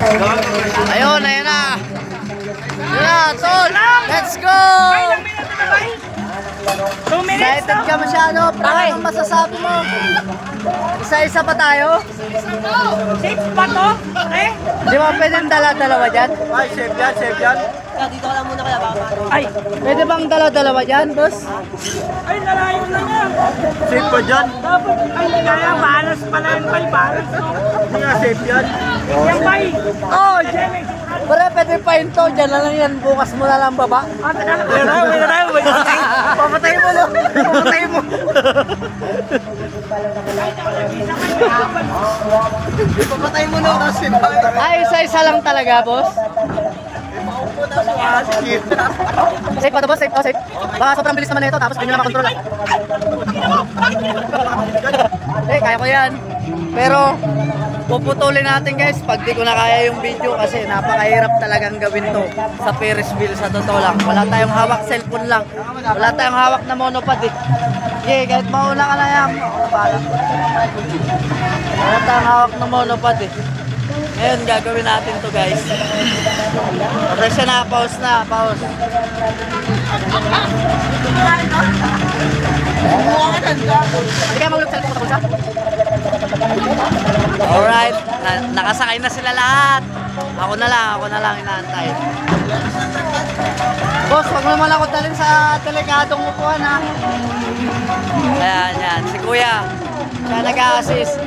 Ayun, ayun na. Ayun na, tol. Let's go! 2 minutes. Excited ka masyado. Anong masasabi mo? Isa-isa pa tayo? Safe ba to? Okay? Di ba pwedeng dala-dalawa dyan? Ay, safe yan, safe yan. Dito ka lang muna kaya baka paano. Ay, Pwede bang dala-dalawa dyan, boss? ay nalayo na niya. Safe pa dyan. Dapat, ay kaya balas pala yun bay, balas no. Hindi nga safe yan. Yan bay. Oh, dyan eh. Wala, pwede pa yun to. Dyan na lang yan. Bukas mo na lang baba. Wala tayo. Papatayin mo lang. Papatayin mo. Papatay mo na kasi. Ay, isa-isa lang talaga, boss. Safe ba ito, boss? Safe, oh, safe. Baka sobrang bilis naman na ito, tapos hindi nyo na makontrol. Eh, kaya ko yan. Pero, puputulin natin guys pag di ko na kaya yung video kasi napakahirap talagang gawin to sa Ferris wheel sa totoo lang. Wala tayong hawak cellphone lang. Wala tayong hawak na monopod eh. Yeah, kahit mauna ka na yan. Wala tayong hawak na monopod eh. Ngayon gagawin natin to guys. Presya na, pause na, pause. Hindi kaya maulog cellphone ko sa bulsa? Alright, nakasakay na sila lahat. Ako na lang inaantay. Boss, wag mo naman ako dalhin sa delikadong upuan ha. Ayan, yan, si Kuya. Siya nag-a-assist.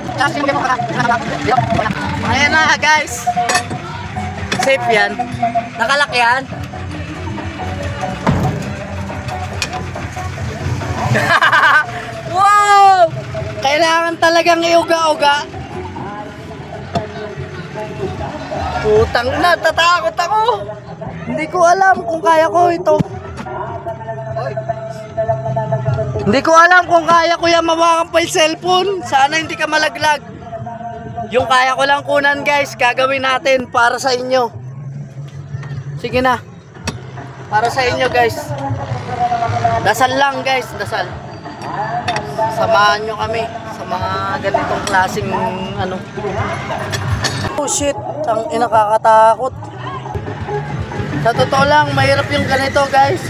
Ayan na guys. Safe yan. Nakalak yan. Wow! Kailangan talagang iuga-uga. Putang na, tatakot ako. Hindi ko alam kung kaya ko ito. Hindi ko alam kung kaya ko yan mawakan pa yung cellphone. Sana hindi ka malaglag. Yung kaya ko lang kunan guys, gagawin natin para sa inyo. Sige na. Para sa inyo guys. Dasal lang guys, dasal. Samahan nyo kami sa mga ganitong klaseng ano. Oh shit, ang inakakatakot. Sa totoo lang, mahirap yung ganito guys.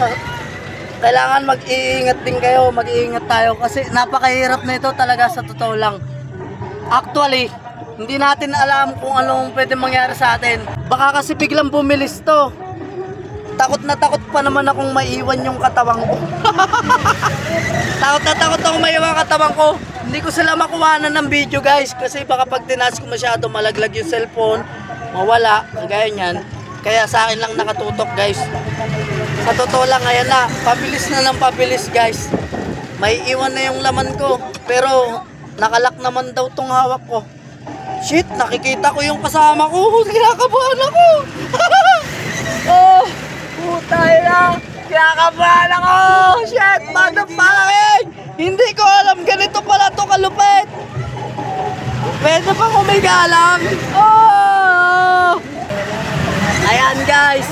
Kailangan mag-iingat din kayo, mag-iingat tayo kasi napakahirap na ito talaga sa totoo lang. Actually, hindi natin alam kung anong pwede mangyari sa atin. Baka kasi biglang bumilis to. Takot na takot pa naman akong maiwan yung katawang ko. Takot na takot akong maiwan yung katawang ko. Hindi ko sila makuhanan ng video guys kasi baka pag tinas ko masyado malaglag yung cellphone, mawala, kagaya nyan. Kaya sa akin lang nakatutok guys. Sa totoo lang, ayan na, pabilis na ng pabilis guys. May iwan na yung laman ko, pero nakalak naman daw tong hawak ko. Shit, nakikita ko yung kasama ko, kinakabahan ako. Oh, putay na, kinakabahan ako. Shit, motherfucking, hindi ko alam ganito pala to kalupit. Pwede pa kumigalang. Oh, ayan guys.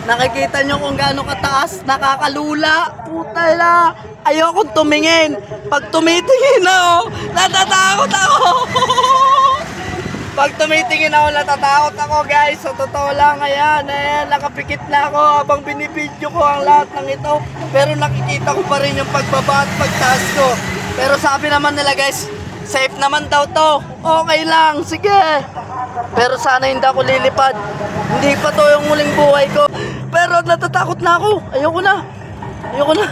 Nakikita nyo kung gaano kataas, nakakalula, putay na, ayokong tumingin. Pag tumitingin ako, natatakot ako. Pag tumitingin ako, natatakot ako guys. So totoo lang, ayan, nakapikit na ako habang binibidyo ko ang lahat ng ito. Pero nakikita ko pa rin yung pagbaba at pagtaas ko. Pero sabi naman nila guys, safe naman daw to. Okay lang, sige. Pero sana hindi ako lilipad. Hindi pa to yung muling buhay ko. Pero natatakot na ako. Ayoko na. Ayoko na.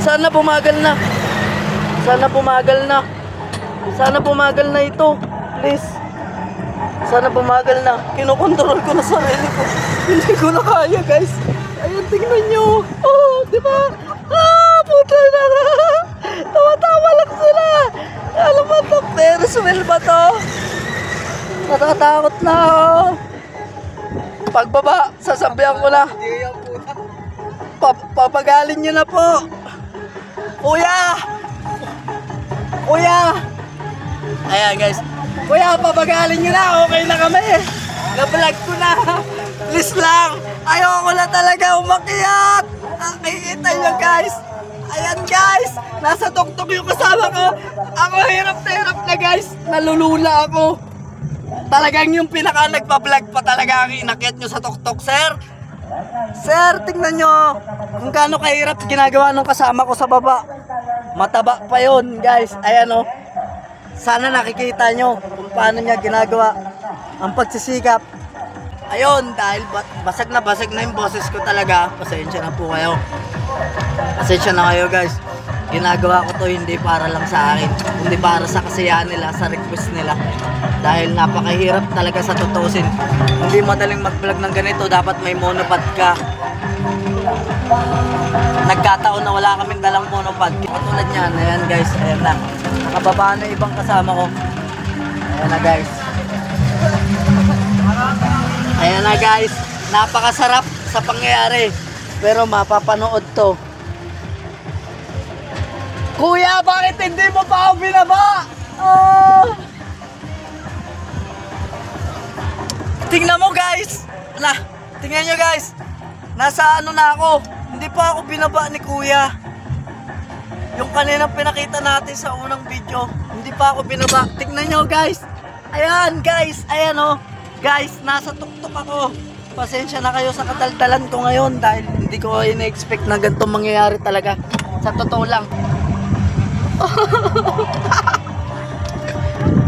Sana bumagal na. Sana bumagal na. Sana bumagal na ito. Please. Sana bumagal na. Kinokontrol ko na sarili ko. Hindi ko na kaya guys. Ayun, tingnan nyo. Oh, di ba? Ah, puta na. Tawa-tawa lang sila. Alam mo ito, Ferris wheel ba to? Natatakot na ako. Pagbaba, sasabihan ko na. Papagalin nyo na po. Kuya! Kuya! Ayan guys. Kuya, papagalin nyo na. Okay na kami. Na-vlog ko na. Please lang. Ayoko na talaga umakyat. Nakikita nyo guys. Ayan guys. Nasa tuktok yung kasama ko. Ako hirap na guys. Nalulula ako. Talagang yung pinaka nagpa-vlog pa talaga ang inakyat nyo sa tuktok, sir. Sir, tingnan nyo kung gaano kahirap ginagawa nung kasama ko sa baba. Mataba pa yon, guys. Ayan o. Sana nakikita nyo kung paano niya ginagawa ang pagsisikap. Ayun, dahil basag na yung boses ko talaga. Pasensya na po kayo. Pasensya na kayo, guys. Ginagawa ko to hindi para lang sa akin, hindi para sa kasiyahan nila, sa request nila. Dahil napakahirap talaga sa tutusin. Hindi madaling mag-vlog ng ganito, dapat may monopod ka. Nagkataon na wala kaming dalang monopod. Katulad niyan, ayan guys, ayan na. Nakababa na ibang kasama ko. Ayan na guys. Ayan na guys. Napakasarap sa pangyayari. Pero mapapanood to. Kuya, bakit hindi mo pa ako binaba? Oh! Tingnan mo guys. Tingnan nyo guys. Nasa ano na ako. Hindi pa ako binaba ni Kuya. Yung kaninang pinakita natin sa unang video, hindi pa ako binaba. Tingnan nyo guys. Ayan guys. Ayan oh. Guys, nasa tuktok ako. Pasensya na kayo sa kataldalan ko ngayon dahil hindi ko ina-expect na ganito mangyayari talaga. Sa totoo lang.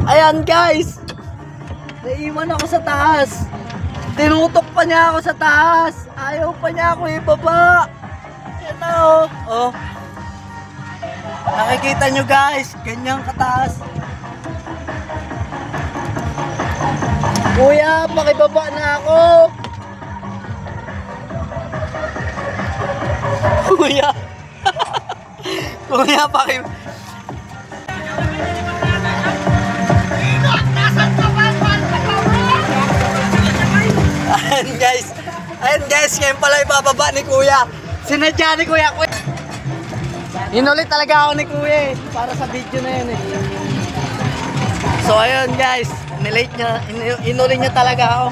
Ayan guys. Naiwan ako sa taas. Tinutok pa niya ako sa taas. Ayaw pa niya ako ibaba. Ayan na oh. Oh. Nakikita nyo guys, ganyang kataas. Kuya, pakibaba na ako. Kuya. Kuya, pakibaba. Ayan guys, ngayon pala ibababa ni Kuya. Sinadya ni Kuya. Inulit talaga ako ni Kuya para sa video na yun eh. So ayun guys, nilate niya, inulit niya talaga ako.